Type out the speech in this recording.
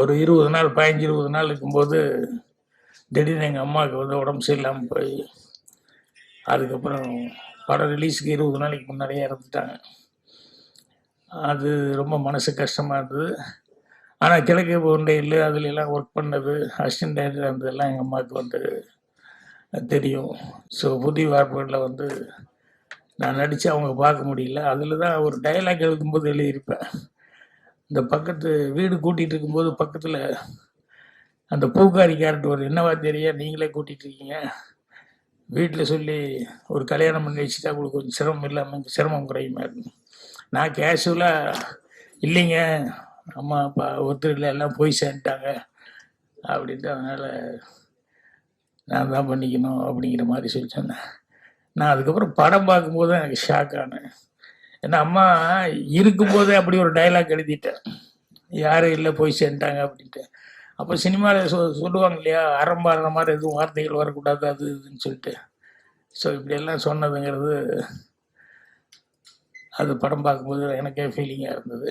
ஒரு 20 நாள் 15 20 நாள் இருக்கும்போது திடீர்னு எங்கள் அம்மாவுக்கு வந்து உடம்பு சரியில்லாமல் போய் அதுக்கப்புறம் படம் ரிலீஸுக்கு 20 நாளைக்கு முன்னாடியே இறந்துட்டாங்க. அது ரொம்ப மனசு கஷ்டமாக இருந்தது. ஆனால் கிழக்கு ஒன்றையில் அதுல எல்லாம் ஒர்க் பண்ணது அசிஸ்டன்ட் டைரக்டர் இருந்ததெல்லாம் எங்கள் அம்மாவுக்கு வந்து தெரியும். ஸோ புதிய வார்ப்புகளில் வந்து நான் நடித்து அவங்க பார்க்க முடியல. அதில் தான் ஒரு டயலாக் எழுதும்போது எழுதியிருப்பேன். இந்த பக்கத்து வீடு கூட்டிகிட்டு இருக்கும்போது பக்கத்தில் அந்த பூக்காரி கேரக்டர் ஒரு என்னவா தெரிய நீங்களே கூட்டிகிட்டு இருக்கீங்க, வீட்டில் சொல்லி ஒரு கல்யாணம் பண்ணி வச்சுட்டா உங்களுக்கு கொஞ்சம் சிரமம் இல்லாமல் சிரமம் குறையுமா. நான் கேஷுவலாக இல்லைங்க அம்மா அப்பா ஒருத்தர் இல்லை எல்லாம் போய் சேர்ந்துட்டாங்க அப்படின்ட்டு, அதனால் நான் தான் பண்ணிக்கணும் அப்படிங்கிற மாதிரி சொல்லி சொன்னேன். நான் அதுக்கப்புறம் படம் பார்க்கும்போது தான் எனக்கு ஷாக் ஆனேன். ஏன்னா அம்மா இருக்கும்போதே அப்படி ஒரு டைலாக் எழுதிட்டேன், யாரும் இல்லை போய் சேர்ந்துட்டாங்க அப்படின்ட்டு. அப்போ சினிமாவில் சொல்லுவாங்க இல்லையா, ஆரம்பாடுற மாதிரி எதுவும் வார்த்தைகள் வரக்கூடாது அது இதுன்னு சொல்லிட்டு. ஸோ இப்படியெல்லாம் சொன்னதுங்கிறது அது படம் பார்க்கும்போது எனக்கே ஃபீலிங்காக இருந்தது.